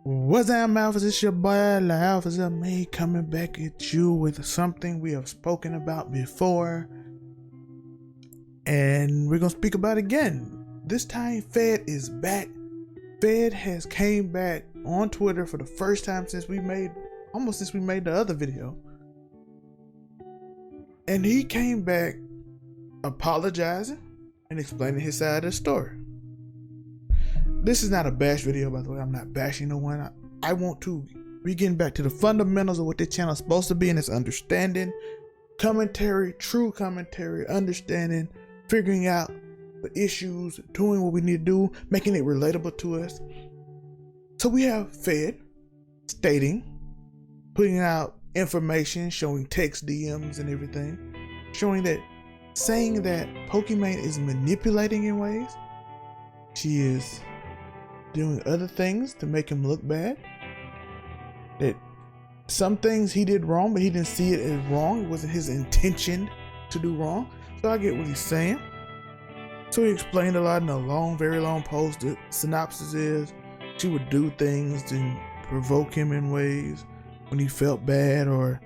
What's up, Alphas? It's your boy, Alphas, me coming back at you with something we have spoken about before, and we're gonna speak about again. This time, Fed is back. Fed has came back on Twitter for the first time since we made the other video, and he came back apologizing and explaining his side of the story. This is not a bash video, by the way. I'm not bashing no one. I want to be getting back to the fundamentals of what this channel is supposed to be, and it's understanding, commentary, true commentary, understanding, figuring out the issues, doing what we need to do, making it relatable to us. So we have Fed stating, putting out information, showing text DMs and everything, saying that Pokimane is manipulating in ways. She is doing other things to make him look bad. That some things he did wrong, but he didn't see it as wrong. It wasn't his intention to do wrong. So I get what he's saying. So he explained a lot in a long, very long post. The synopsis is she would do things to provoke him in ways when he felt bad, and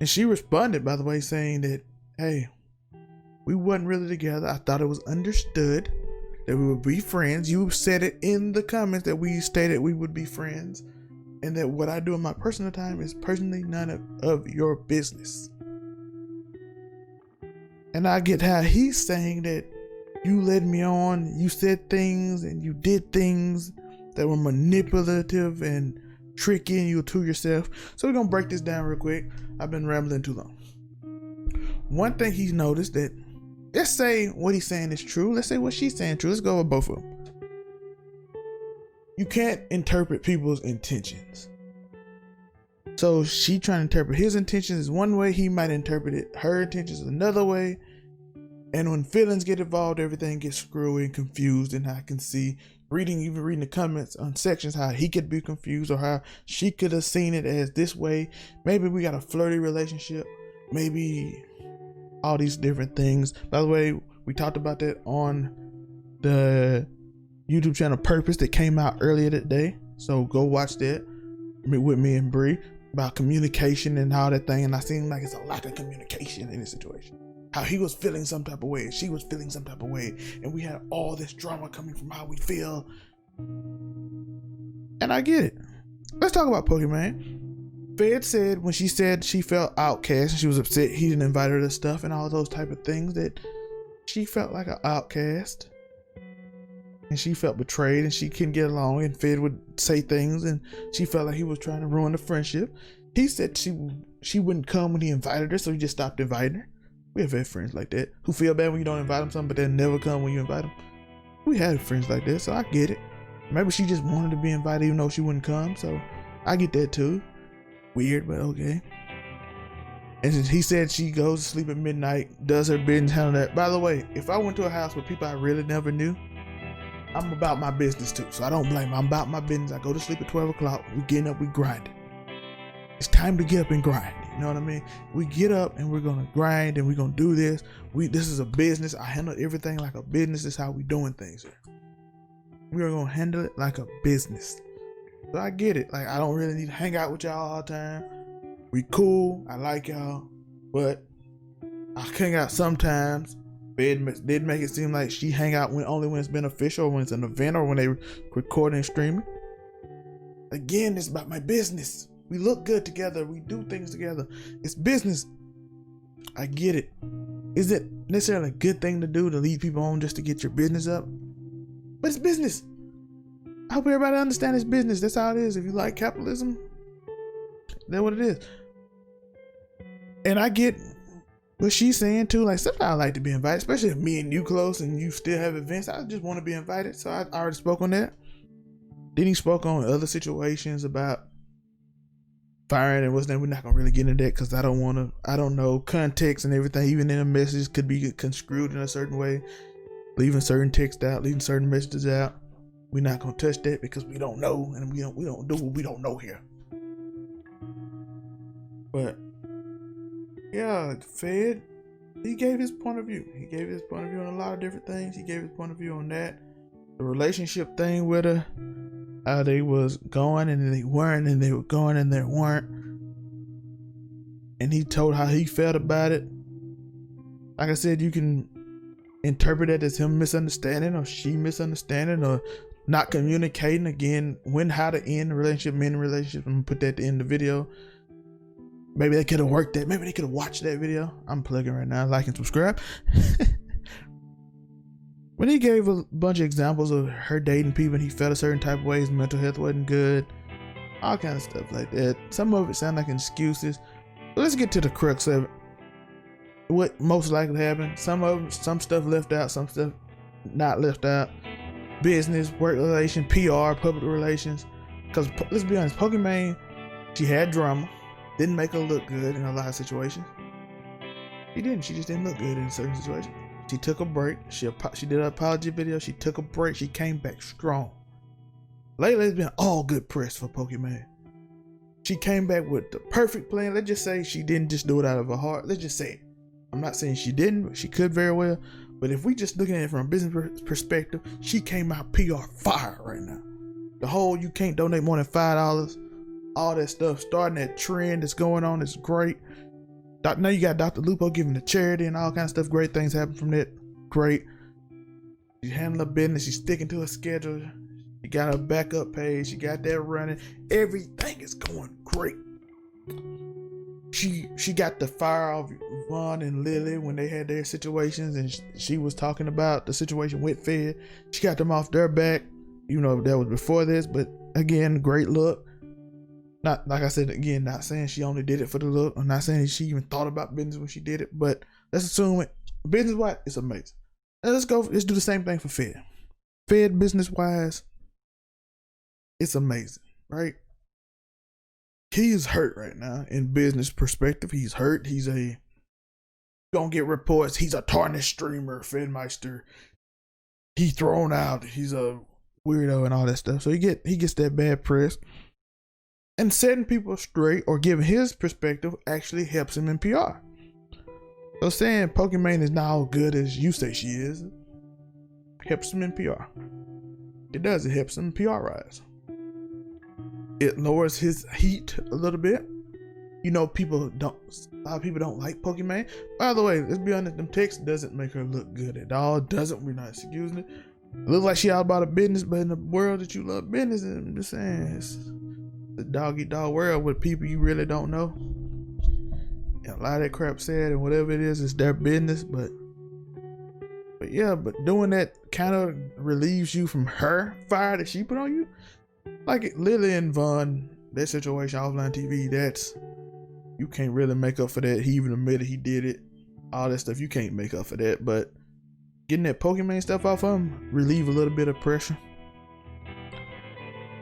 she responded, by the way, saying that, hey, we wasn't really together. I thought it was understood that we would be friends. You said it in the comments that we stated we would be friends, and that what I do in my personal time is personally none of your business. And I get how he's saying that you led me on, you said things and you did things that were manipulative and tricking you to yourself. So we're gonna break this down real quick. I've been rambling too long. One thing he's noticed that, let's say what he's saying is true. Let's say what she's saying true. Let's go with both of them. You can't interpret people's intentions. So she trying to interpret his intentions is one way. He might interpret it. Her intentions is another way. And when feelings get involved, everything gets screwy and confused. And I can see even reading the comments on sections, how he could be confused or how she could have seen it as this way. Maybe we got a flirty relationship. Maybe all these different things. By the way, we talked about that on the YouTube channel Purpose that came out earlier today. So go watch that with me and Bree about communication and how that thing. And I seem like it's a lack of communication in this situation. How he was feeling some type of way and she was feeling some type of way. And we had all this drama coming from how we feel. And I get it. Let's talk about Pokimane. Fed said when she said she felt outcast and she was upset he didn't invite her to stuff and all those type of things, that she felt like an outcast and she felt betrayed and she couldn't get along, and Fed would say things and she felt like he was trying to ruin the friendship. He said she wouldn't come when he invited her, so he just stopped inviting her. We have had friends like that who feel bad when you don't invite them something, but they'll never come when you invite them. We had friends like that, so I get it. Maybe she just wanted to be invited even though she wouldn't come, so I get that too. Weird, but okay. And he said she goes to sleep at midnight, does her business, handle that. By the way, if I went to a house with people I really never knew, I'm about my business too, so I don't blame them. I'm about my business. I go to sleep at 12 o'clock. We getting up, we grinding. It's time to get up and grind. You know what I mean? We get up and we're gonna grind and we're gonna do this. This is a business. I handle everything like a business. This is how we doing things here. We are gonna handle it like a business. So I get it. Like, I don't really need to hang out with y'all all the time. We cool. I like y'all, but I hang out sometimes. Fed did make it seem like she hang out only when it's beneficial, or when it's an event, or when they recording and streaming. Again, it's about my business. We look good together. We do things together. It's business. I get it. Is it necessarily a good thing to do to lead people on just to get your business up? But it's business. I hope everybody understands it's business. That's how it is. If you like capitalism, that's what it is. And I get what she's saying too. Like, sometimes I like to be invited, especially if me and you close and you still have events. I just want to be invited. So I already spoke on that. Then he spoke on other situations about firing and what's that. We're not gonna really get into that because I don't know context and everything. Even in a message could be construed in a certain way, leaving certain text out, leaving certain messages out. We're not gonna touch that because we don't know, and we don't do what we don't know here. But yeah, Fed, he gave his point of view. He gave his point of view on a lot of different things. He gave his point of view on that, the relationship thing with her. how they was going and they weren't, and they were going and they weren't. And he told how he felt about it. Like I said, you can interpret it as him misunderstanding or she misunderstanding or not communicating. Again, how to end the relationship, men in relationship. I'm gonna put that at the end of the video. Maybe they could have worked that. Maybe they could have watched that video. I'm plugging right now. Like and subscribe. When he gave a bunch of examples of her dating people and he felt a certain type of way, his mental health wasn't good, all kind of stuff like that. Some of it sound like excuses. But let's get to the crux of it. What most likely happened. Some stuff left out, some stuff not left out. Business, work relations, PR, public relations. Because let's be honest, Pokimane, she had drama, didn't make her look good in a lot of situations. She didn't. She just didn't look good in certain situations. She took a break. She did an apology video. She took a break. She came back strong. Lately, it's been all good press for Pokimane. She came back with the perfect plan. Let's just say she didn't just do it out of her heart. Let's just say it. I'm not saying she didn't, but she could very well. But if we just looking at it from a business perspective, she came out PR fire right now. The whole you can't donate more than $5, all that stuff, starting that trend that's going on is great. Now you got Dr. Lupo giving to charity and all kinds of stuff. Great things happen from that. Great. She handling her business. She's sticking to her schedule. She got her backup page. She got that running. Everything is going great. She got the fire off Vaughn and Lily when they had their situations, and she was talking about the situation with Fed. She got them off their back. You know, that was before this, but again, great look. Not like I said again, not saying she only did it for the look. I'm not saying she even thought about business when she did it, but let's assume it business wise, it's amazing. Now let's do the same thing for Fed. Fed business wise, it's amazing, right? He is hurt right now in business perspective. He's hurt. Gonna get reports. He's a tarnished streamer, Fedmeister. He thrown out. He's a weirdo and all that stuff. So he gets that bad press. And setting people straight or giving his perspective actually helps him in PR. So saying Pokimane is not as good as you say she is helps him in PR. It does. It helps him in PR rise. It lowers his heat a little bit. You know, a lot of people don't like Pokimane. By the way, let's be honest, them texts doesn't make her look good at all. We're not excusing it. It looks like she out about a business, but in the world that you love business, I'm just saying, it's the dog-eat-dog world with people you really don't know. And a lot of that crap said, and whatever it is, it's their business. But yeah, but doing that kind of relieves you from her fire that she put on you. Like Lily and Vaughn, that situation, OfflineTV, you can't really make up for that. He even admitted he did it. All that stuff, you can't make up for that. But getting that Pokimane stuff off of him relieve a little bit of pressure.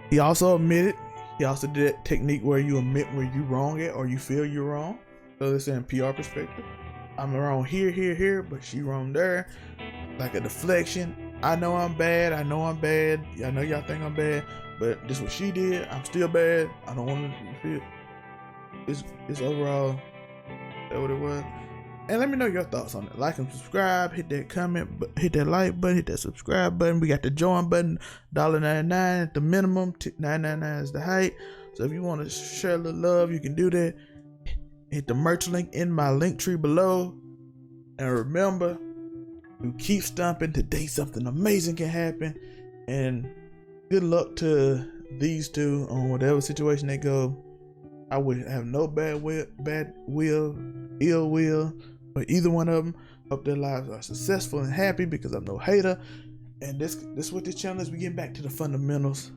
He also admitted. He also did that technique where you admit where you wrong at or you feel you're wrong. So let's say in PR perspective, I'm wrong here, but she wrong there. Like a deflection. I know I'm bad. I know y'all think I'm bad, but this is what she did. I'm still bad. I don't want to feel. It's overall. That's what it was. And let me know your thoughts on it. Like and subscribe. Hit that comment. Hit that like button. Hit that subscribe button. We got the join button. $1.99 at the minimum. $9.99 is the height. So if you want to share a little love, you can do that. Hit the merch link in my link tree below. And remember, you keep stomping. Today something amazing can happen. And good luck to these two on whatever situation they go. I would have no ill will. But either one of them, hope their lives are successful and happy because I'm no hater. And this what this channel is. We get back to the fundamentals.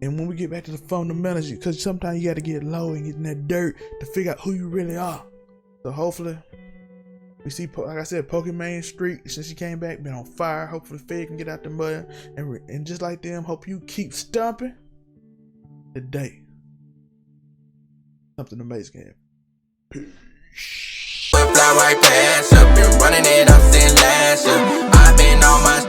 And when we get back to the fundamentals, because sometimes you got to get low and get in that dirt to figure out who you really are. So hopefully, we see, like I said, Pokimane Street, since she came back, been on fire. Hopefully Fed can get out the mud. And just like them, hope you keep stomping today. Something amazing can happen. Fly right past you, been running it up since last year. I've been on my